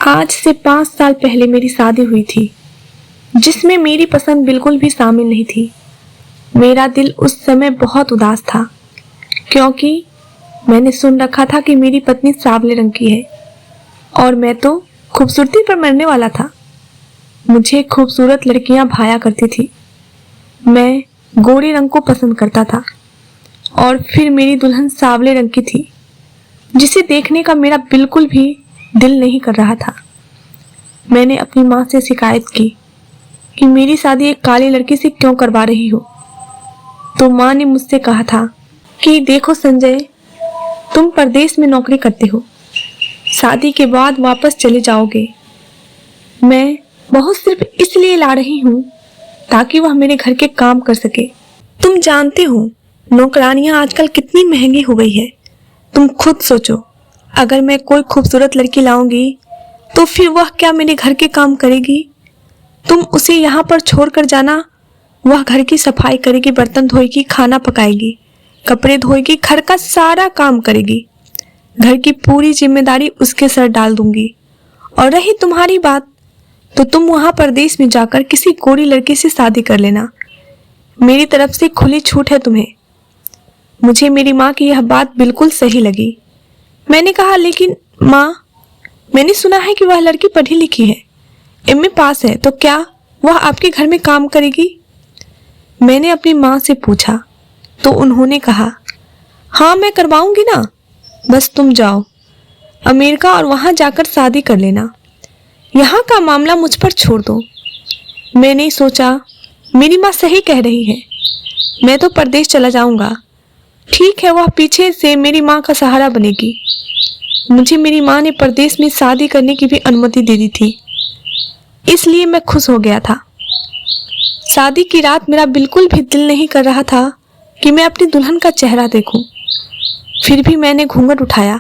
आज से 5 साल पहले मेरी शादी हुई थी, जिसमें मेरी पसंद बिल्कुल भी शामिल नहीं थी। मेरा दिल उस समय बहुत उदास था, क्योंकि मैंने सुन रखा था कि मेरी पत्नी सांवले रंग की है और मैं तो खूबसूरती पर मरने वाला था। मुझे खूबसूरत लड़कियां भाया करती थी। मैं गोरे रंग को पसंद करता था और फिर मेरी दुल्हन सांवले रंग की थी, जिसे देखने का मेरा बिल्कुल भी दिल नहीं कर रहा था। मैंने अपनी माँ से शिकायत की कि मेरी शादी एक काली लड़की से क्यों करवा रही हो। तो माँ ने मुझसे कहा था कि देखो संजय, तुम परदेश में नौकरी करते हो, शादी के बाद वापस चले जाओगे। मैं बहुत सिर्फ इसलिए ला रही हूँ ताकि वह मेरे घर के काम कर सके। तुम जानते हो नौकरानियां आजकल कितनी महंगी हो गई है। तुम खुद सोचो, अगर मैं कोई खूबसूरत लड़की लाऊंगी तो फिर वह क्या मेरे घर के काम करेगी? तुम उसे यहाँ पर छोड़कर जाना, वह घर की सफाई करेगी, बर्तन धोएगी, खाना पकाएगी, कपड़े धोएगी, घर का सारा काम करेगी। घर की पूरी जिम्मेदारी उसके सर डाल दूंगी। और रही तुम्हारी बात, तो तुम वहां परदेश में जाकर किसी गोरी लड़की से शादी कर लेना। मेरी तरफ से खुली छूट है तुम्हें। मुझे मेरी माँ की यह बात बिल्कुल सही लगी। मैंने कहा, लेकिन माँ, मैंने सुना है कि वह लड़की पढ़ी लिखी है, एमए पास है, तो क्या वह आपके घर में काम करेगी? मैंने अपनी माँ से पूछा तो उन्होंने कहा, हाँ मैं करवाऊंगी ना, बस तुम जाओ अमेरिका और वहां जाकर शादी कर लेना। यहाँ का मामला मुझ पर छोड़ दो। मैंने सोचा, मेरी माँ सही कह रही है, मैं तो परदेश चला जाऊंगा। ठीक है, वह पीछे से मेरी माँ का सहारा बनेगी। मुझे मेरी माँ ने परदेश में शादी करने की भी अनुमति दे दी थी, इसलिए मैं खुश हो गया था। शादी की रात मेरा बिल्कुल भी दिल नहीं कर रहा था कि मैं अपनी दुल्हन का चेहरा देखूं। फिर भी मैंने घूंघट उठाया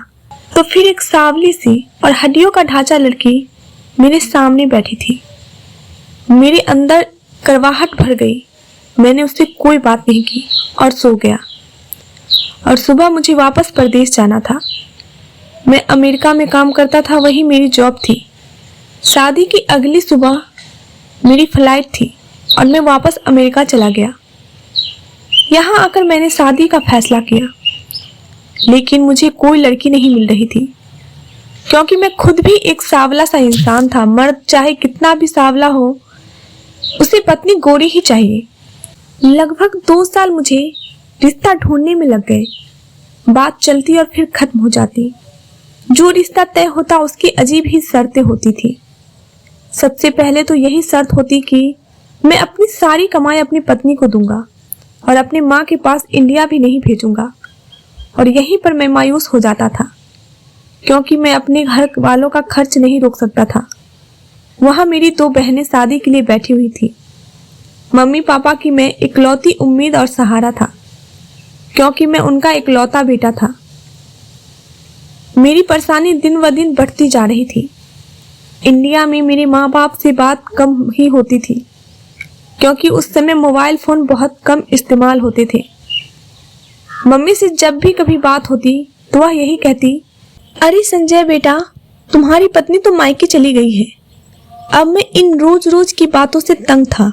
तो फिर एक सांवली सी और हड्डियों का ढांचा लड़की मेरे सामने बैठी थी। मेरे अंदर करवाहट भर गई। मैंने उससे कोई बात नहीं की और सो गया। और सुबह मुझे वापस परदेश जाना था। मैं अमेरिका में काम करता था, वही मेरी जॉब थी। शादी की अगली सुबह मेरी फ्लाइट थी और मैं वापस अमेरिका चला गया। यहाँ आकर मैंने शादी का फैसला किया, लेकिन मुझे कोई लड़की नहीं मिल रही थी, क्योंकि मैं खुद भी एक सांवला सा इंसान था। मर्द चाहे कितना भी सांवला हो, उसे पत्नी गोरी ही चाहिए। लगभग 2 साल मुझे रिश्ता ढूंढने में लग गए। बात चलती और फिर खत्म हो जाती। जो रिश्ता तय होता उसकी अजीब ही शर्तें होती थी। सबसे पहले तो यही शर्त होती कि मैं अपनी सारी कमाई अपनी पत्नी को दूंगा और अपने माँ के पास इंडिया भी नहीं भेजूंगा। और यहीं पर मैं मायूस हो जाता था, क्योंकि मैं अपने घर वालों का खर्च नहीं रोक सकता था। वहाँ मेरी 2 बहनें शादी के लिए बैठी हुई थी। मम्मी पापा की मैं इकलौती उम्मीद और सहारा था, क्योंकि मैं उनका इकलौता बेटा था। मेरी परेशानी दिन ब दिन बढ़ती जा रही थी। इंडिया में मेरे माँ बाप से बात कम ही होती थी, क्योंकि उस समय मोबाइल फ़ोन बहुत कम इस्तेमाल होते थे। मम्मी से जब भी कभी बात होती तो वह यही कहती, अरे संजय बेटा, तुम्हारी पत्नी तो मायके चली गई है। अब मैं इन रोज रोज की बातों से तंग था,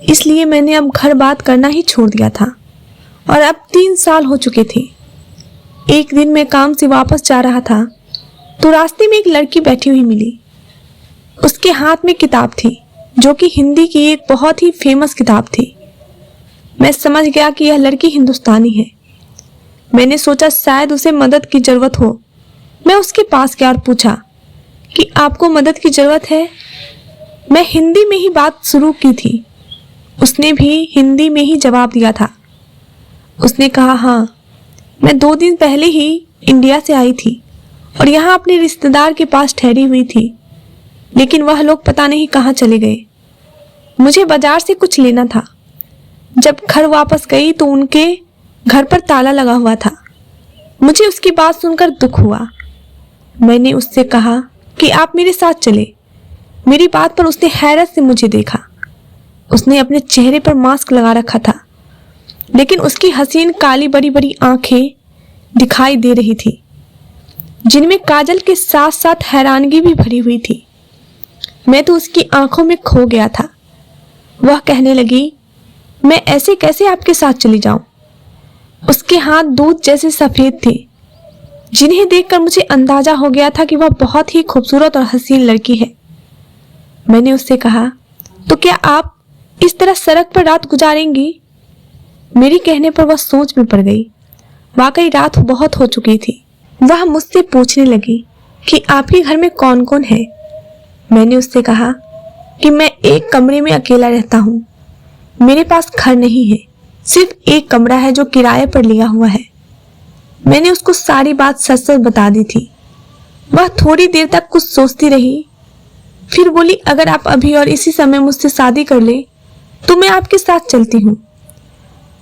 इसलिए मैंने अब घर बात करना ही छोड़ दिया था। और अब 3 साल हो चुके थे। एक दिन मैं काम से वापस जा रहा था तो रास्ते में एक लड़की बैठी हुई मिली। उसके हाथ में किताब थी, जो कि हिंदी की एक बहुत ही फेमस किताब थी। मैं समझ गया कि यह लड़की हिंदुस्तानी है। मैंने सोचा शायद उसे मदद की जरूरत हो। मैं उसके पास गया और पूछा कि आपको मदद की जरूरत है? मैं हिंदी में ही बात शुरू की थी। उसने भी हिंदी में ही जवाब दिया था। उसने कहा, हाँ, मैं 2 दिन पहले ही इंडिया से आई थी और यहाँ अपने रिश्तेदार के पास ठहरी हुई थी, लेकिन वह लोग पता नहीं कहाँ चले गए। मुझे बाजार से कुछ लेना था। जब घर वापस गई तो उनके घर पर ताला लगा हुआ था। मुझे उसकी बात सुनकर दुख हुआ। मैंने उससे कहा कि आप मेरे साथ चले। मेरी बात पर उसने हैरत से मुझे देखा। उसने अपने चेहरे पर मास्क लगा रखा था, लेकिन उसकी हसीन काली बड़ी बड़ी आंखें दिखाई दे रही थी। जिनमें काजल के साथ साथ हैरानगी भी भरी हुई थी। मैं तो उसकी आंखों में खो गया था। वह कहने लगी, मैं ऐसे कैसे आपके साथ चली जाऊं? उसके हाथ दूध जैसे सफेद थे, जिन्हें देखकर मुझे अंदाजा हो गया था कि वह बहुत ही खूबसूरत और हसीन लड़की है। मैंने उससे कहा, तो क्या आप इस तरह सड़क पर रात गुजारेंगी? मेरी कहने पर वह सोच में पड़ गई। वाकई रात बहुत हो चुकी थी। वह मुझसे पूछने लगी कि आपके घर में कौन कौन है। मैंने उससे कहा कि मैं एक कमरे में अकेला रहता हूँ। मेरे पास घर नहीं है, सिर्फ एक कमरा है जो किराए पर लिया हुआ है। मैंने उसको सारी बात सच सच बता दी थी। वह थोड़ी देर तक कुछ सोचती रही, फिर बोली, अगर आप अभी और इसी समय मुझसे शादी कर ले तो मैं आपके साथ चलती हूँ।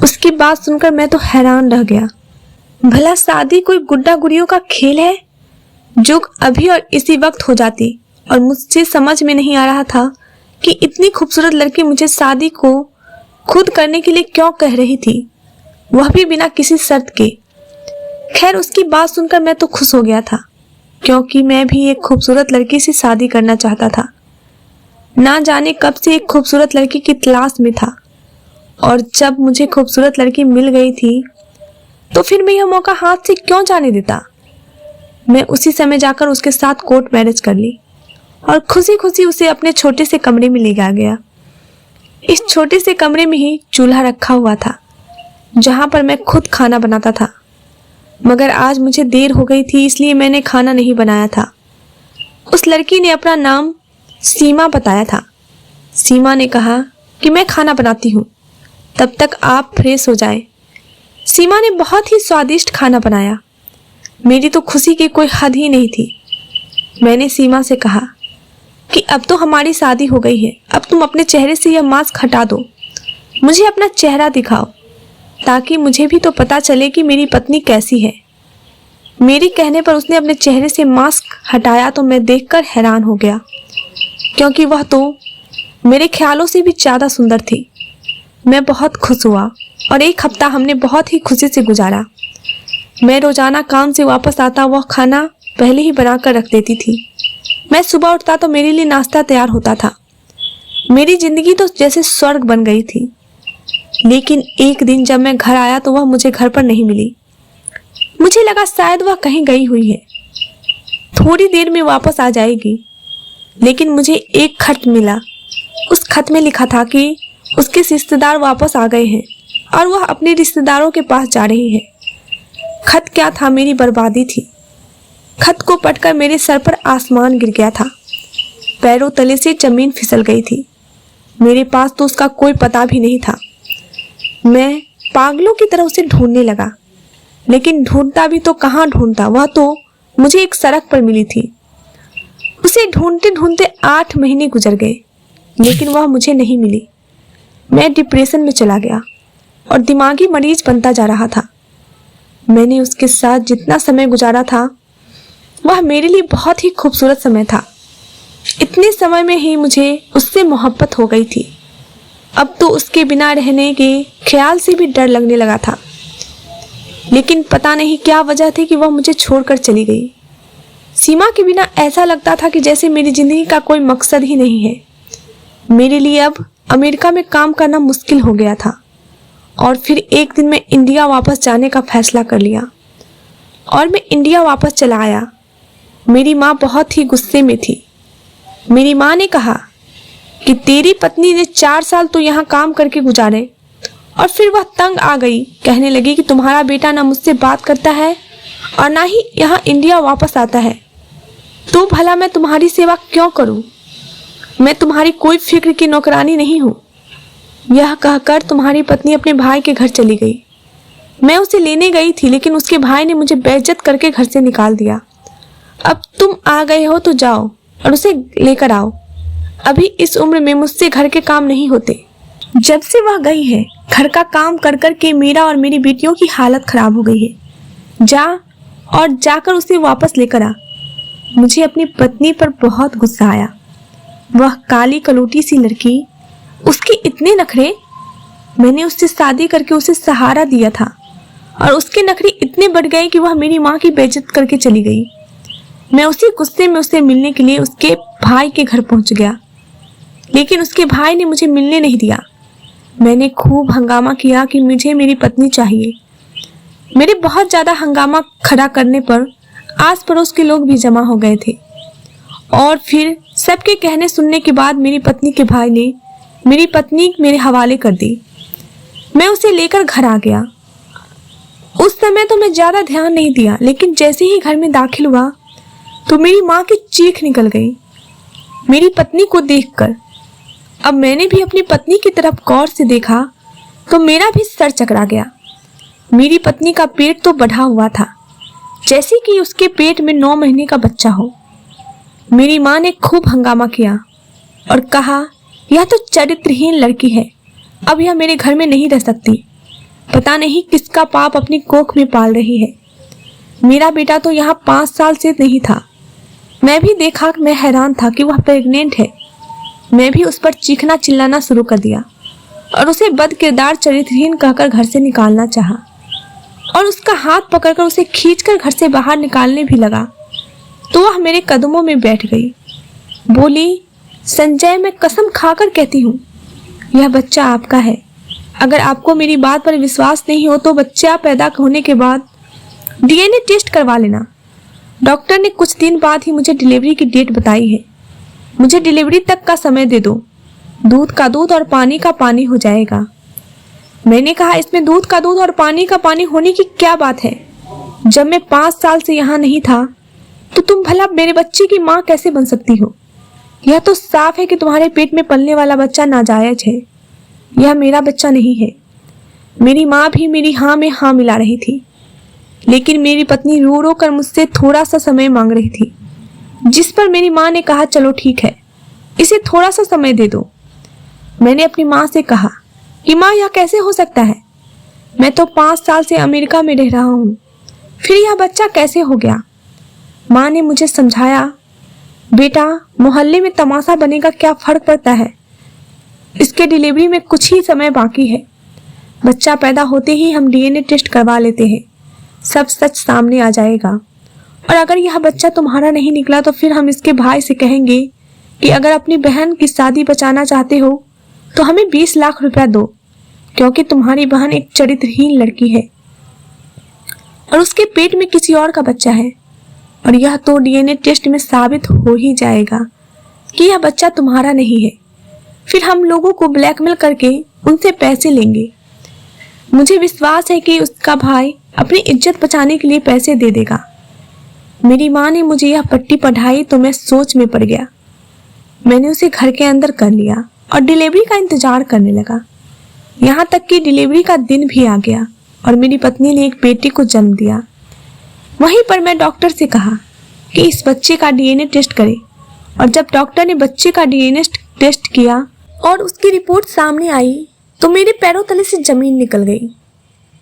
उसकी बात सुनकर मैं तो हैरान रह गया। भला शादी कोई गुड्डा गुड़ियों का खेल है जो अभी और इसी वक्त हो जाती? और मुझसे समझ में नहीं आ रहा था कि इतनी खूबसूरत लड़की मुझे शादी को खुद करने के लिए क्यों कह रही थी, वह भी बिना किसी शर्त के। खैर, उसकी बात सुनकर मैं तो खुश हो गया था, क्योंकि मैं भी एक खूबसूरत लड़की से शादी करना चाहता था। ना जाने कब से एक खूबसूरत लड़की की तलाश में था, और जब मुझे खूबसूरत लड़की मिल गई थी तो फिर मैं यह मौका हाथ से क्यों जाने देता। मैं उसी समय जाकर उसके साथ कोर्ट मैरिज कर ली और खुशी खुशी उसे अपने छोटे से कमरे में ले गया। इस छोटे से कमरे में ही चूल्हा रखा हुआ था, जहां पर मैं खुद खाना बनाता था। मगर आज मुझे देर हो गई थी, इसलिए मैंने खाना नहीं बनाया था। उस लड़की ने अपना नाम सीमा बताया था। सीमा ने कहा कि मैं खाना बनाती हूँ, तब तक आप फ्रेश हो जाएं। सीमा ने बहुत ही स्वादिष्ट खाना बनाया। मेरी तो खुशी की कोई हद ही नहीं थी। मैंने सीमा से कहा कि अब तो हमारी शादी हो गई है, अब तुम अपने चेहरे से यह मास्क हटा दो, मुझे अपना चेहरा दिखाओ, ताकि मुझे भी तो पता चले कि मेरी पत्नी कैसी है। मेरी कहने पर उसने अपने चेहरे से मास्क हटाया तो मैं देखकर हैरान हो गया, क्योंकि वह तो मेरे ख्यालों से भी ज़्यादा सुंदर थी। मैं बहुत खुश हुआ और एक हफ्ता हमने बहुत ही खुशी से गुजारा। मैं रोजाना काम से वापस आता, वह खाना पहले ही बना कर रख देती थी। मैं सुबह उठता तो मेरे लिए नाश्ता तैयार होता था। मेरी जिंदगी तो जैसे स्वर्ग बन गई थी। लेकिन एक दिन जब मैं घर आया तो वह मुझे घर पर नहीं मिली। मुझे लगा शायद वह कहीं गई हुई है, थोड़ी देर में वापस आ जाएगी। लेकिन मुझे एक खत मिला। उस खत में लिखा था कि उसके रिश्तेदार वापस आ गए हैं और वह अपने रिश्तेदारों के पास जा रही है। खत क्या था? मेरी बर्बादी थी। खत को पढ़कर मेरे सर पर आसमान गिर गया था। पैरों तले से जमीन फिसल गई थी। मेरे पास तो उसका कोई पता भी नहीं था। मैं पागलों की तरह उसे ढूंढने लगा, लेकिन ढूंढता भी तो कहाँ ढूंढता, वह तो मुझे एक सड़क पर मिली थी। उसे ढूंढते ढूंढते 8 महीने गुजर गए, लेकिन वह मुझे नहीं मिली। मैं डिप्रेशन में चला गया और दिमागी मरीज बनता जा रहा था। मैंने उसके साथ जितना समय गुजारा था वह मेरे लिए बहुत ही खूबसूरत समय था। इतने समय में ही मुझे उससे मोहब्बत हो गई थी। अब तो उसके बिना रहने के ख्याल से भी डर लगने लगा था। लेकिन पता नहीं क्या वजह थी कि वह मुझे छोड़कर चली गई। सीमा के बिना ऐसा लगता था कि जैसे मेरी जिंदगी का कोई मकसद ही नहीं है। मेरे लिए अब अमेरिका में काम करना मुश्किल हो गया था और फिर एक दिन मैं इंडिया वापस जाने का फैसला कर लिया और मैं इंडिया वापस चला आया। मेरी माँ बहुत ही गुस्से में थी। मेरी माँ ने कहा कि तेरी पत्नी ने 4 साल तो यहाँ काम करके गुजारे और फिर वह तंग आ गई। कहने लगी कि तुम्हारा बेटा ना मुझसे बात करता है और ना ही यहाँ इंडिया वापस आता है, तो भला मैं तुम्हारी सेवा क्यों करूँ? मैं तुम्हारी कोई फिक्र की नौकरानी नहीं हूँ। यह कहकर तुम्हारी पत्नी अपने भाई के घर चली गई। मैं उसे लेने गई थी, लेकिन उसके भाई ने मुझे बेइज्जत करके घर से निकाल दिया। अब तुम आ गए हो तो जाओ और उसे लेकर आओ। अभी इस उम्र में मुझसे घर के काम नहीं होते। जब से वह गई है, घर का काम कर कर के मेरा और मेरी बेटियों की हालत खराब हो गई है। जा और जाकर उसे वापस लेकर आ। मुझे अपनी पत्नी पर बहुत गुस्सा आया। वह काली कलूटी सी लड़की, उसके इतने नखरे। मैंने उससे शादी करके उसे सहारा दिया था और उसके नखरे इतने बढ़ गए कि वह मेरी माँ की बेइज्जत करके चली गई। मैं उसी गुस्से में उससे मिलने के लिए उसके भाई के घर पहुंच गया, लेकिन उसके भाई ने मुझे मिलने नहीं दिया। मैंने खूब हंगामा किया कि मुझे मेरी पत्नी चाहिए। मेरे बहुत ज़्यादा हंगामा खड़ा करने पर आस पड़ोस के लोग भी जमा हो गए थे और फिर सबके कहने सुनने के बाद मेरी पत्नी के भाई ने मेरी पत्नी मेरे हवाले कर दी। मैं उसे लेकर घर आ गया। उस समय तो मैं ज़्यादा ध्यान नहीं दिया, लेकिन जैसे ही घर में दाखिल हुआ तो मेरी माँ की चीख निकल गई मेरी पत्नी को देखकर। अब मैंने भी अपनी पत्नी की तरफ गौर से देखा तो मेरा भी सर चकरा गया। मेरी पत्नी का पेट तो बढ़ा हुआ था, जैसे कि उसके पेट में 9 महीने का बच्चा हो। मेरी माँ ने खूब हंगामा किया और कहा, यह तो चरित्रहीन लड़की है, अब यह मेरे घर में नहीं रह सकती। पता नहीं किसका पाप अपनी कोख में पाल रही है। मेरा बेटा तो यहाँ 5 साल से नहीं था। मैं भी देखा, मैं हैरान था कि वह प्रेग्नेंट है। मैं भी उस पर चीखना चिल्लाना शुरू कर दिया और उसे बदकिरदार चरित्रहीन कहकर घर से निकालना चाहा और उसका हाथ पकड़कर उसे खींचकर घर से बाहर निकालने भी लगा तो वह मेरे कदमों में बैठ गई। बोली, संजय, मैं कसम खाकर कहती हूँ यह बच्चा आपका है। अगर आपको मेरी बात पर विश्वास नहीं हो तो बच्चा पैदा होने के बाद डीएनए टेस्ट करवा लेना। डॉक्टर ने कुछ दिन बाद ही मुझे डिलीवरी की डेट बताई है। मुझे डिलीवरी तक का समय दे दो, दूध का दूध और पानी का पानी हो जाएगा। मैंने कहा, इसमें दूध का दूध और पानी का पानी होने की क्या बात है? जब मैं 5 साल से यहाँ नहीं था तो तुम भला मेरे बच्चे की माँ कैसे बन सकती हो? यह तो साफ है कि तुम्हारे पेट में पलने वाला बच्चा नाजायज है। यह मेरा बच्चा नहीं है। मेरी माँ भी मेरी हाँ में हाँ मिला रही थी, लेकिन मेरी पत्नी रो रो कर मुझसे थोड़ा सा समय मांग रही थी, जिस पर मेरी माँ ने कहा, चलो ठीक है, इसे थोड़ा सा समय दे दो। मैंने अपनी माँ से कहा कि माँ, यह कैसे हो सकता है? मैं तो 5 साल से अमेरिका में रह रहा हूँ, फिर यह बच्चा कैसे हो गया? माँ ने मुझे समझाया, बेटा, मोहल्ले में तमाशा बने का क्या फर्क पड़ता है? इसके डिलीवरी में कुछ ही समय बाकी है। बच्चा पैदा होते ही हम डीएनए टेस्ट करवा लेते हैं, सब सच सामने आ जाएगा। और अगर यह बच्चा तुम्हारा नहीं निकला तो फिर हम इसके भाई से कहेंगे कि अगर अपनी बहन की शादी बचाना चाहते हो तो हमें 20 लाख रुपया दो, क्योंकि तुम्हारी बहन एक चरित्रहीन लड़की है और उसके पेट में किसी और का बच्चा है। और यह तो डीएनए टेस्ट में साबित हो ही जाएगा कि यह बच्चा तुम्हारा नहीं है। फिर हम लोगों को ब्लैकमेल करके उनसे पैसे लेंगे। मुझे विश्वास है कि उसका भाई अपनी इज्जत बचाने के लिए पैसे दे देगा। मेरी माँ ने मुझे यह पट्टी पढ़ाई तो मैं सोच में पड़ गया। मैंने उसे घर के अंदर कर लिया और डिलीवरी का इंतजार करने लगा। यहाँ तक कि डिलीवरी का दिन भी आ गया और मेरी पत्नी ने एक बेटी को जन्म दिया। वहीं पर मैं डॉक्टर से कहा कि इस बच्चे का डीएनए टेस्ट करें, और जब डॉक्टर ने बच्चे का डीएनए टेस्ट किया और उसकी रिपोर्ट सामने आई तो मेरे पैरों तले से जमीन निकल गई,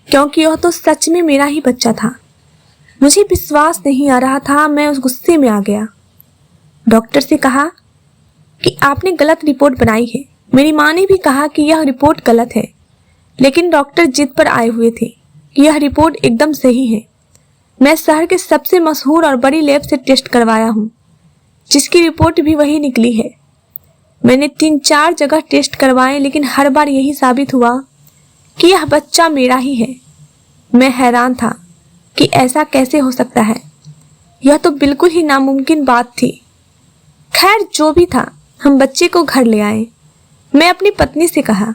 क्योंकि यह तो सच में मेरा ही बच्चा था। मुझे विश्वास नहीं आ रहा था। मैं उस गुस्से में आ गया। डॉक्टर से कहा कि आपने गलत रिपोर्ट बनाई है। मेरी माँ ने भी कहा कि यह रिपोर्ट गलत है, लेकिन डॉक्टर जिद पर आए हुए थे कि यह रिपोर्ट एकदम सही है। मैं शहर के सबसे मशहूर और बड़ी लैब से टेस्ट करवाया हूँ, जिसकी रिपोर्ट भी वही निकली है। मैंने 3-4 जगह टेस्ट करवाए, लेकिन हर बार यही साबित हुआ कि यह बच्चा मेरा ही है। मैं हैरान था कि ऐसा कैसे हो सकता है। यह तो बिल्कुल ही नामुमकिन बात थी। खैर, जो भी था, हम बच्चे को घर ले आए। मैं अपनी पत्नी से कहा,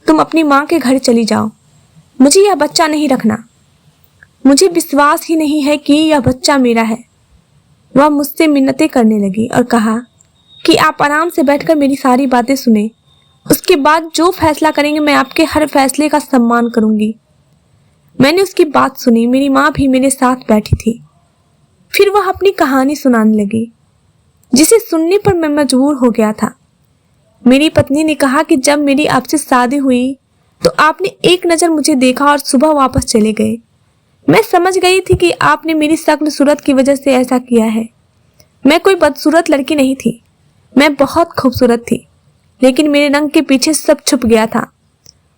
तुम अपनी माँ के घर चली जाओ, मुझे यह बच्चा नहीं रखना। मुझे विश्वास ही नहीं है कि यह बच्चा मेरा है। वह मुझसे मिन्नतें करने लगी और कहा कि आप आराम से बैठकर मेरी सारी बातें सुने, उसके बाद जो फैसला करेंगे मैं आपके हर फैसले का सम्मान करूंगी। मैंने उसकी बात सुनी। मेरी माँ भी मेरे साथ बैठी थी। फिर वह अपनी कहानी सुनाने लगी, जिसे सुनने पर मैं मजबूर हो गया था। मेरी पत्नी ने कहा कि जब मेरी आपसे शादी हुई तो आपने एक नज़र मुझे देखा और सुबह वापस चले गए। मैं समझ गई थी कि आपने मेरी शक्ल सूरत की वजह से ऐसा किया है। मैं कोई बदसूरत लड़की नहीं थी, मैं बहुत खूबसूरत थी, लेकिन मेरे रंग के पीछे सब छुप गया था।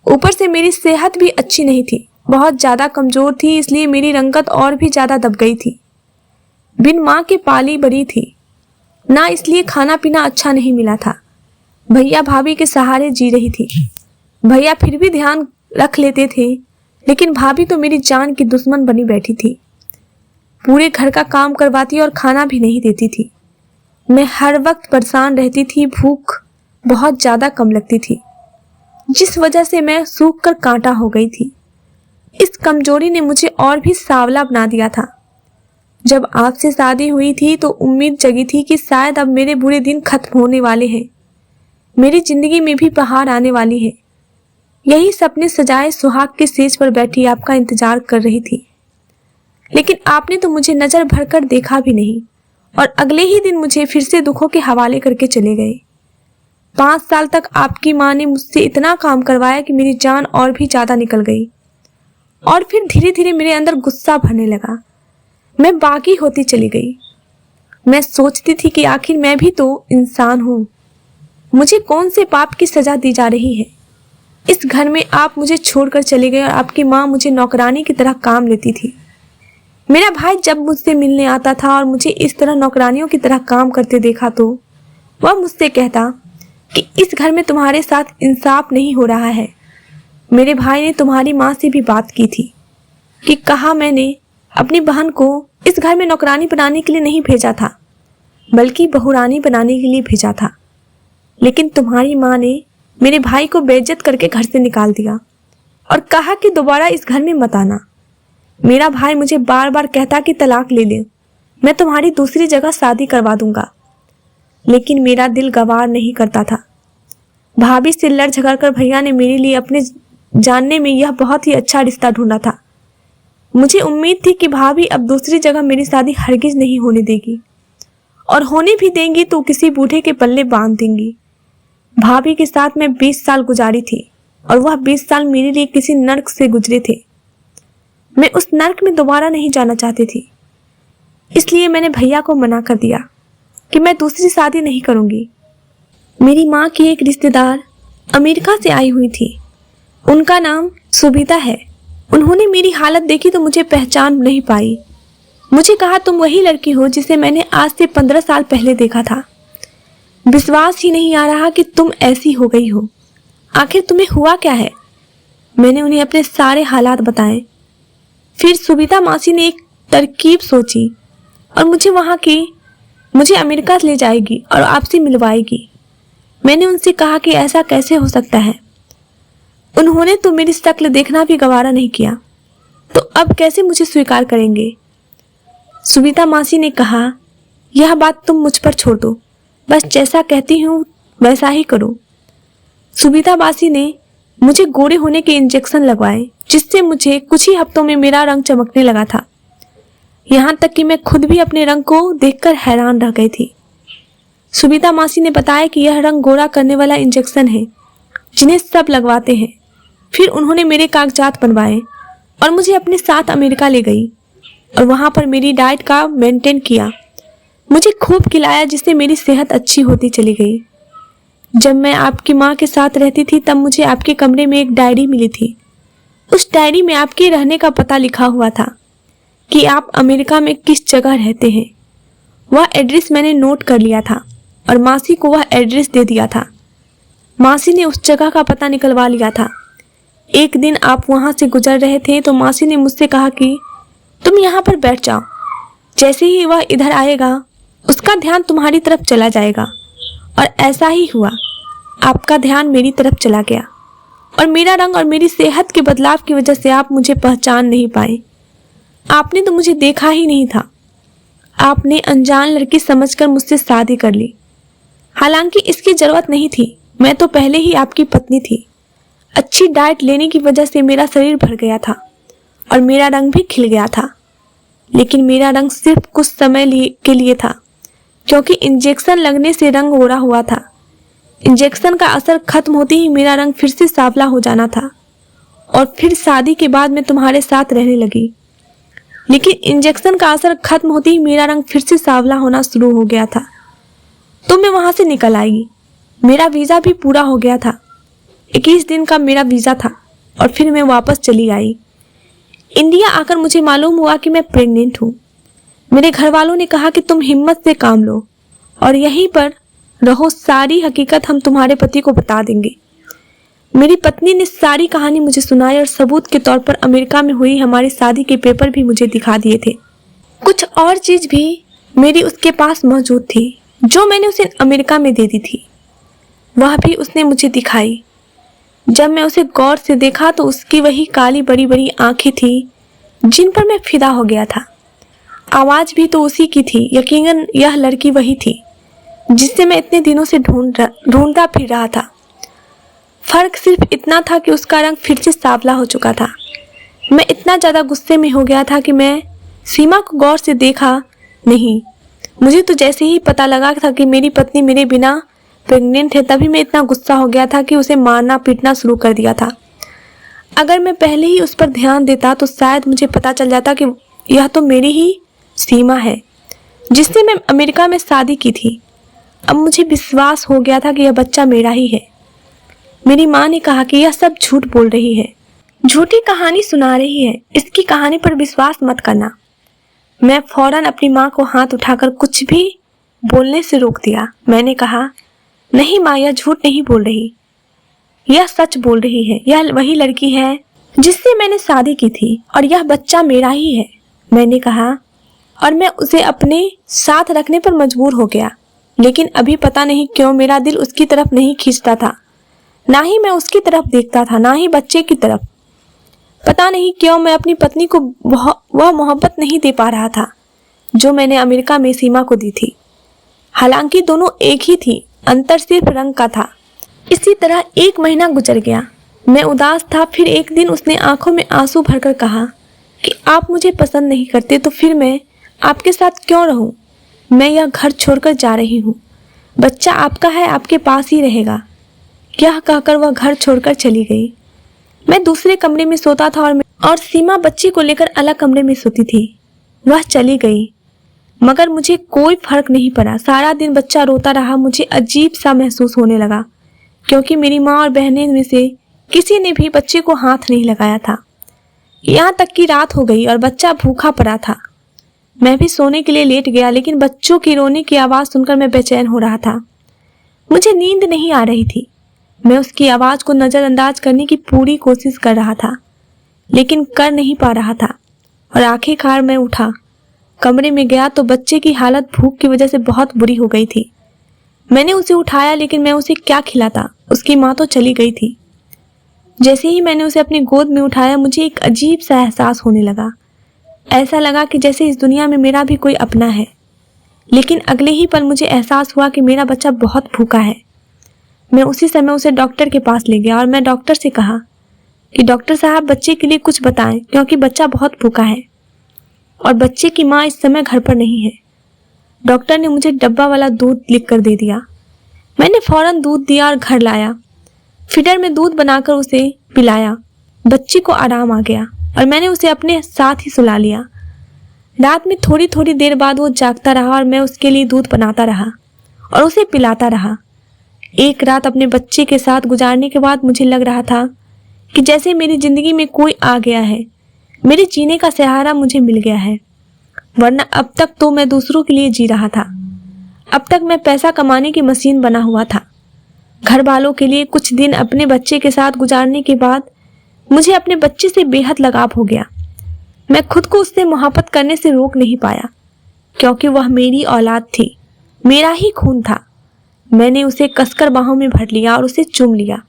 ऊपर से मेरी सेहत भी अच्छी नहीं थी, बहुत ज़्यादा कमज़ोर थी, इसलिए मेरी रंगत और भी ज़्यादा दब गई थी। बिन माँ के पाली बड़ी थी, ना इसलिए खाना पीना अच्छा नहीं मिला था। भैया भाभी के सहारे जी रही थी। भैया फिर भी ध्यान रख लेते थे, लेकिन भाभी तो मेरी जान की दुश्मन बनी बैठी थी। पूरे घर का काम करवाती और खाना भी नहीं देती थी। मैं हर वक्त परेशान रहती थी, भूख बहुत ज्यादा कम लगती थी, जिस वजह से मैं सूख कर कांटा हो गई थी। इस कमजोरी ने मुझे और भी सांवला बना दिया था। जब आपसे शादी हुई थी तो उम्मीद जगी थी कि शायद अब मेरे बुरे दिन खत्म होने वाले हैं, मेरी जिंदगी में भी बहार आने वाली है। यही सपने सजाए सुहाग के सेज पर बैठी आपका इंतजार कर रही थी, लेकिन आपने तो मुझे नजर भरकर देखा भी नहीं और अगले ही दिन मुझे फिर से दुखों के हवाले करके चले गए। 5 साल तक आपकी माँ ने मुझसे इतना काम करवाया कि मेरी जान और भी ज्यादा निकल गई, और फिर धीरे धीरे मेरे अंदर गुस्सा भरने लगा। मैं बागी होती चली गई। मैं सोचती थी कि आखिर मैं भी तो इंसान हूँ, मुझे कौन से पाप की सजा दी जा रही है। इस घर में आप मुझे छोड़कर चले गए और आपकी माँ मुझे नौकरानी की तरह काम लेती थी। मेरा भाई जब मुझसे मिलने आता था और मुझे इस तरह नौकरानियों की तरह काम करते देखा तो वह मुझसे कहता कि इस घर में तुम्हारे साथ इंसाफ नहीं हो रहा है। मेरे भाई ने तुम्हारी माँ से भी बात की थी कि कहा मैंने अपनी बहन को इस घर में नौकरानी बनाने के लिए नहीं भेजा था, बल्कि बहुरानी बनाने के लिए भेजा था। लेकिन तुम्हारी माँ ने मेरे भाई को बेइज्जत करके घर से निकाल दिया और कहा कि दोबारा इस घर में मत आना। मेरा भाई मुझे बार बार कहता कि तलाक ले ले, मैं तुम्हारी दूसरी जगह शादी करवा दूंगा, लेकिन मेरा दिल गवार नहीं करता था। भाभी से लड़ झगड़ कर भैया ने मेरे लिए अपने जानने में यह बहुत ही अच्छा रिश्ता ढूंढा था। मुझे उम्मीद थी कि भाभी अब दूसरी जगह मेरी शादी हरगिज नहीं होने देगी, और होने भी देंगी तो किसी बूढ़े के पल्ले बांध देंगी। भाभी के साथ मैं 20 साल गुजारी थी और वह 20 साल मेरे लिए किसी नर्क से गुजरे थे। मैं उस नर्क में दोबारा नहीं जाना चाहती थी, इसलिए मैंने भैया को मना कर दिया कि मैं दूसरी शादी नहीं करूंगी। मेरी माँ की एक रिश्तेदार अमेरिका से आई हुई थी, उनका नाम सुबीता है। उन्होंने मेरी हालत देखी तो मुझे पहचान नहीं पाई। मुझे कहा तुम वही लड़की हो जिसे मैंने आज से 15 साल पहले देखा था। विश्वास ही नहीं आ रहा कि तुम ऐसी हो गई हो। आखिर तुम्हें हुआ क्या है? मैंने उन्हें अपने सारे हालात बताए। फिर सुबीता मासी ने एक तरकीब सोची और मुझे अमेरिका ले जाएगी और आपसे मिलवाएगी। मैंने उनसे कहा कि ऐसा कैसे हो सकता है। उन्होंने तो मेरी शक्ल देखना भी गवारा नहीं किया, तो अब कैसे मुझे स्वीकार करेंगे? सुबीता मासी ने कहा, यह बात तुम मुझ पर छोड़ दो, बस जैसा कहती हूँ वैसा ही करो। सुबीता मासी ने मुझे गोरे होने के इंजेक्शन लगवाए, जिससे मुझे कुछ ही हफ्तों में मेरा रंग चमकने लगा था। यहाँ तक कि मैं खुद भी अपने रंग को देखकर हैरान रह गई थी। सुबीता मासी ने बताया कि यह रंग गोरा करने वाला इंजेक्शन है जिन्हें सब लगवाते हैं। फिर उन्होंने मेरे कागजात बनवाए और मुझे अपने साथ अमेरिका ले गई और वहाँ पर मेरी डाइट का मेंटेन किया। मुझे खूब खिलाया, जिससे मेरी सेहत अच्छी होती चली गई। जब मैं आपकी माँ के साथ रहती थी तब मुझे आपके कमरे में एक डायरी मिली थी। उस डायरी में आपके रहने का पता लिखा हुआ था कि आप अमेरिका में किस जगह रहते हैं। वह एड्रेस मैंने नोट कर लिया था और मासी को वह एड्रेस दे दिया था। मासी ने उस जगह का पता निकलवा लिया था। एक दिन आप वहां से गुजर रहे थे तो मासी ने मुझसे कहा कि तुम यहाँ पर बैठ जाओ, जैसे ही वह इधर आएगा उसका ध्यान तुम्हारी तरफ चला जाएगा। और ऐसा ही हुआ, आपका ध्यान मेरी तरफ चला गया और मेरा रंग और मेरी सेहत के बदलाव की वजह से आप मुझे पहचान नहीं पाए। आपने तो मुझे देखा ही नहीं था। आपने अनजान लड़की समझकर मुझसे शादी कर ली। हालांकि इसकी जरूरत नहीं थी, मैं तो पहले ही आपकी पत्नी थी। अच्छी डाइट लेने की वजह से मेरा शरीर भर गया था और मेरा रंग भी खिल गया था। लेकिन मेरा रंग सिर्फ कुछ समय के लिए था, क्योंकि इंजेक्शन लगने से रंग गोरा हुआ था। इंजेक्शन का असर खत्म होते ही मेरा रंग फिर से सांवला हो जाना था और फिर शादी के बाद मैं तुम्हारे साथ रहने लगी। लेकिन इंजेक्शन का असर खत्म होते ही मेरा रंग फिर से सांवला होना शुरू हो गया था, तो मैं वहां से निकल आई। मेरा वीजा भी पूरा हो गया था। 21 दिन का मेरा वीजा था और फिर मैं वापस चली आई। इंडिया आकर मुझे मालूम हुआ कि मैं प्रेग्नेंट हूँ। मेरे घर वालों ने कहा कि तुम हिम्मत से काम लो और यहीं पर रहो, सारी हकीकत हम तुम्हारे पति को बता देंगे। मेरी पत्नी ने सारी कहानी मुझे सुनाई और सबूत के तौर पर अमेरिका में हुई हमारी शादी के पेपर भी मुझे दिखा दिए थे। कुछ और चीज भी मेरी उसके पास मौजूद थी जो मैंने उसे अमेरिका में दे दी थी, वह भी उसने मुझे दिखाई। जब मैं उसे गौर से देखा तो उसकी वही काली बड़ी बड़ी आंखें थी जिन पर मैं फिदा हो गया था। आवाज भी तो उसी की थी। यकीनन यह लड़की वही थी जिससे मैं इतने दिनों से ढूंढता फिर रहा था। फर्क सिर्फ इतना था कि उसका रंग फिर से सांवला हो चुका था। मैं इतना ज्यादा गुस्से में हो गया था कि मैं सीमा को गौर से देखा नहीं। मुझे तो जैसे ही पता लगा था कि मेरी पत्नी मेरे बिना प्रेग्नेंट है, तभी मैं इतना गुस्सा हो गया था कि उसे मारना पीटना शुरू कर दिया था। अगर मैं पहले ही उस पर ध्यान देता तो शायद मुझे पता चल जाता कि यह तो मेरी ही सीमा है जिससे मैं अमेरिका में शादी की थी। अब मुझे विश्वास हो गया था कि यह बच्चा मेरा ही है। मेरी माँ ने कहा कि यह सब झूठ बोल रही है, झूठी कहानी सुना रही है, इसकी कहानी पर विश्वास मत करना। मैं फौरन अपनी माँ को हाथ उठाकर कुछ भी बोलने से रोक दिया। मैंने कहा, नहीं माँ, यह झूठ नहीं बोल रही, यह सच बोल रही है। यह वही लड़की है जिससे मैंने शादी की थी और यह बच्चा मेरा ही है, मैंने कहा। और मैं उसे अपने साथ रखने पर मजबूर हो गया। लेकिन अभी पता नहीं क्यों मेरा दिल उसकी तरफ नहीं खींचता था। ना ही मैं उसकी तरफ देखता था, ना ही बच्चे की तरफ। पता नहीं क्यों मैं अपनी पत्नी को वह मोहब्बत नहीं दे पा रहा था जो मैंने अमेरिका में सीमा को दी थी। हालांकि दोनों एक ही थी, अंतर सिर्फ रंग का था। इसी तरह 1 महीना गुजर गया। मैं उदास था। फिर एक दिन उसने आंखों में आंसू भरकर कहा कि आप मुझे पसंद नहीं करते तो फिर मैं आपके साथ क्यों रहूं? मैं यह घर छोड़कर जा रही हूँ। बच्चा आपका है, आपके पास ही रहेगा। यह कहकर वह घर छोड़कर चली गई। मैं दूसरे कमरे में सोता था और सीमा बच्ची को लेकर अलग कमरे में सोती थी। वह चली गई मगर मुझे कोई फर्क नहीं पड़ा। सारा दिन बच्चा रोता रहा। मुझे अजीब सा महसूस होने लगा क्योंकि मेरी माँ और बहनें में से किसी ने भी बच्चे को हाथ नहीं लगाया था। यहाँ तक कि रात हो गई और बच्चा भूखा पड़ा था। मैं भी सोने के लिए लेट गया, लेकिन बच्चों की रोने की आवाज़ सुनकर मैं बेचैन हो रहा था। मुझे नींद नहीं आ रही थी। मैं उसकी आवाज़ को नज़रअंदाज करने की पूरी कोशिश कर रहा था, लेकिन कर नहीं पा रहा था। और आखिरकार मैं उठा, कमरे में गया तो बच्चे की हालत भूख की वजह से बहुत बुरी हो गई थी। मैंने उसे उठाया, लेकिन मैं उसे क्या खिलाता? उसकी माँ तो चली गई थी। जैसे ही मैंने उसे अपनी गोद में उठाया, मुझे एक अजीब सा एहसास होने लगा। ऐसा लगा कि जैसे इस दुनिया में मेरा भी कोई अपना है। लेकिन अगले ही पल मुझे एहसास हुआ कि मेरा बच्चा बहुत भूखा है। मैं उसी समय उसे डॉक्टर के पास ले गया और मैं डॉक्टर से कहा कि डॉक्टर साहब, बच्चे के लिए कुछ बताएं क्योंकि बच्चा बहुत भूखा है और बच्चे की माँ इस समय घर पर नहीं है। डॉक्टर ने मुझे डब्बा वाला दूध लिखकर दे दिया। मैंने फौरन दूध दिया और घर लाया। फीडर में दूध बनाकर उसे पिलाया। बच्ची को आराम आ गया और मैंने उसे अपने साथ ही सुला लिया। रात में थोड़ी थोड़ी देर बाद वो जागता रहा और मैं उसके लिए दूध बनाता रहा और उसे पिलाता रहा। एक रात अपने बच्चे के साथ गुजारने के बाद मुझे लग रहा था कि जैसे मेरी जिंदगी में कोई आ गया है, मेरे जीने का सहारा मुझे मिल गया है। वरना अब तक तो मैं दूसरों के लिए जी रहा था। अब तक मैं पैसा कमाने की मशीन बना हुआ था। घर वालों के लिए कुछ दिन अपने बच्चे के साथ गुजारने के बाद मुझे अपने बच्चे से बेहद लगाव हो गया। मैं खुद को उससे मोहब्बत करने से रोक नहीं पाया क्योंकि वह मेरी औलाद थी, मेरा ही खून था। मैंने उसे कसकर बाहों में भर लिया और उसे चूम लिया।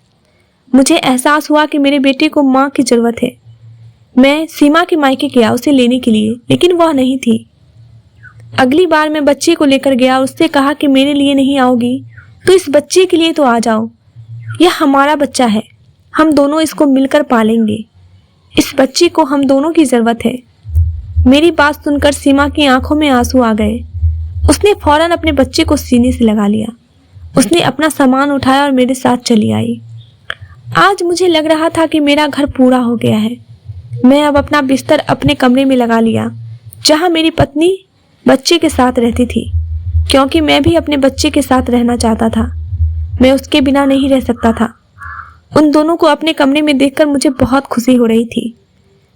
मुझे एहसास हुआ कि मेरे बेटे को माँ की जरूरत है। मैं सीमा के मायके गया उसे लेने के लिए, लेकिन वह नहीं थी। अगली बार मैं बच्चे को लेकर गया और उससे कहा कि मेरे लिए नहीं आओगी तो इस बच्चे के लिए तो आ जाओ। यह हमारा बच्चा है, हम दोनों इसको मिलकर पालेंगे। इस बच्चे को हम दोनों की जरूरत है। मेरी बात सुनकर सीमा की आंखों में आंसू आ गए। उसने फौरन अपने बच्चे को सीने से लगा लिया। उसने अपना सामान उठाया और मेरे साथ चली आई। आज मुझे लग रहा था कि मेरा घर पूरा हो गया है। मैं अब अपना बिस्तर अपने कमरे में लगा लिया जहां मेरी पत्नी बच्चे के साथ रहती थी, क्योंकि मैं भी अपने बच्चे के साथ रहना चाहता था। मैं उसके बिना नहीं रह सकता था। उन दोनों को अपने कमरे में देखकर मुझे बहुत खुशी हो रही थी।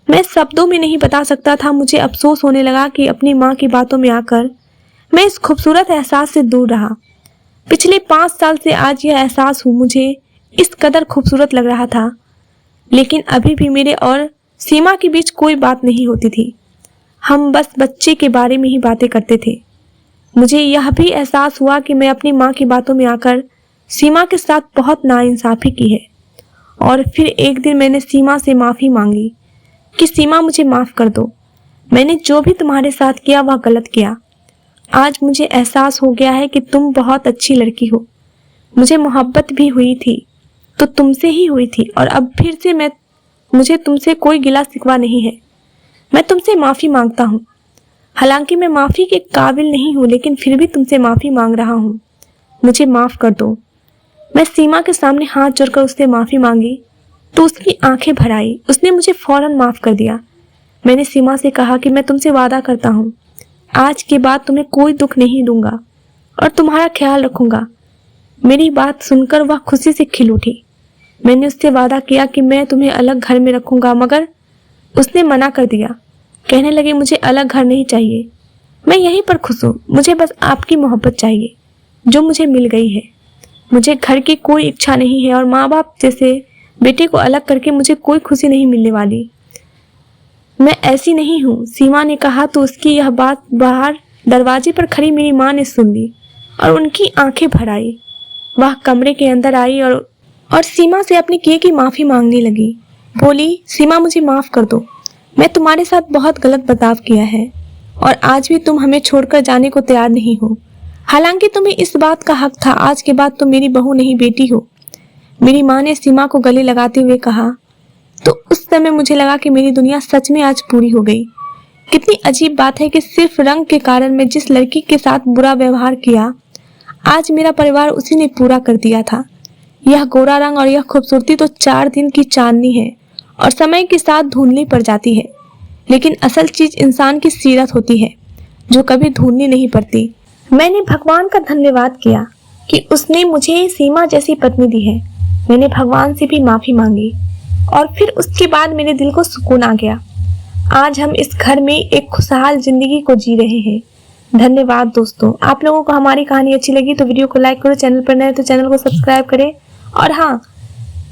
मैं शब्दों में नहीं बता सकता था। मुझे अफसोस होने लगा कि अपनी माँ की बातों में आकर मैं इस खूबसूरत एहसास से दूर रहा। पिछले 5 साल से आज यह एहसास मुझे इस कदर खूबसूरत लग रहा था, लेकिन अभी भी मेरे और सीमा के बीच कोई बात नहीं होती थी। हम बस बच्चे के बारे में ही बातें करते थे। मुझे यह भी एहसास हुआ कि मैं अपनी माँ की बातों में आकर सीमा के साथ बहुत नाइंसाफ़ी की है। और फिर एक दिन मैंने सीमा से माफ़ी मांगी कि सीमा मुझे माफ़ कर दो, मैंने जो भी तुम्हारे साथ किया वह गलत किया। आज मुझे एहसास हो गया है कि तुम बहुत अच्छी लड़की हो। मुझे मोहब्बत भी हुई थी तो तुमसे ही हुई थी, और अब फिर से मुझे तुमसे कोई गिला शिकवा नहीं है। मैं तुमसे माफ़ी मांगता हूँ। हालांकि मैं माफ़ी के काबिल नहीं हूँ, लेकिन फिर भी तुमसे माफ़ी मांग रहा हूँ। मुझे माफ़ कर दो। मैं सीमा के सामने हाथ जोड़कर उससे माफ़ी मांगी तो उसकी आंखें भर आई। उसने मुझे फौरन माफ़ कर दिया। मैंने सीमा से कहा कि मैं तुमसे वादा करता हूँ, आज के बाद तुम्हें कोई दुख नहीं दूंगा और तुम्हारा ख्याल रखूंगा। मेरी बात सुनकर वह खुशी से खिल उठी। मैंने उससे वादा किया कि मैं तुम्हें अलग घर में रखूंगा, मगर उसने मना कर दिया। कहने लगी मुझे अलग घर नहीं चाहिए, मैं यहीं पर खुश हूँ। मुझे बस आपकी मोहब्बत चाहिए जो मुझे मिल गई है। मुझे घर की कोई इच्छा नहीं है और माँ बाप जैसे बेटे को अलग करके मुझे कोई खुशी नहीं मिलने वाली। मैं ऐसी नहीं हूँ, सीमा ने कहा तो उसकी यह बात बाहर दरवाजे पर खड़ी मेरी माँ ने सुन ली और उनकी आंखें भर आई। वह कमरे के अंदर आई और सीमा से अपने किए की माफ़ी मांगने लगी। बोली, सीमा मुझे माफ़ कर दो, मैं तुम्हारे साथ बहुत गलत बर्ताव किया है और आज भी तुम हमें छोड़कर जाने को तैयार नहीं हो। हालांकि तुम्हें इस बात का हक था, आज के बाद तुम मेरी बहू नहीं बेटी हो। मेरी माँ ने सीमा को गले लगाते हुए कहा। तो उस समय मुझे लगा कि मेरी दुनिया सच में आज पूरी हो गई। कितनी अजीब बात है कि सिर्फ रंग के कारण मैं जिस लड़की के साथ बुरा व्यवहार किया, आज मेरा परिवार उसी ने पूरा कर दिया था। यह गोरा रंग और यह खूबसूरती तो 4 दिन की चांदनी है और समय के साथ धुंधली पड़ जाती है, लेकिन असल चीज इंसान की सीरत होती है जो कभी धुंधली नहीं पड़ती। मैंने भगवान का धन्यवाद किया कि उसने मुझे सीमा जैसी पत्नी दी है। मैंने भगवान से भी माफी मांगी और फिर उसके बाद मेरे दिल को सुकून आ गया। आज हम इस घर में एक खुशहाल जिंदगी को जी रहे हैं। धन्यवाद दोस्तों। आप लोगों को हमारी कहानी अच्छी लगी तो वीडियो को लाइक करो, चैनल पर नए तो चैनल को सब्सक्राइब करें और हाँ,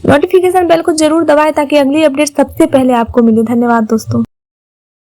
नोटिफिकेशन बेल को जरूर दबाएं ताकि अगली अपडेट सबसे पहले आपको मिले। धन्यवाद दोस्तों।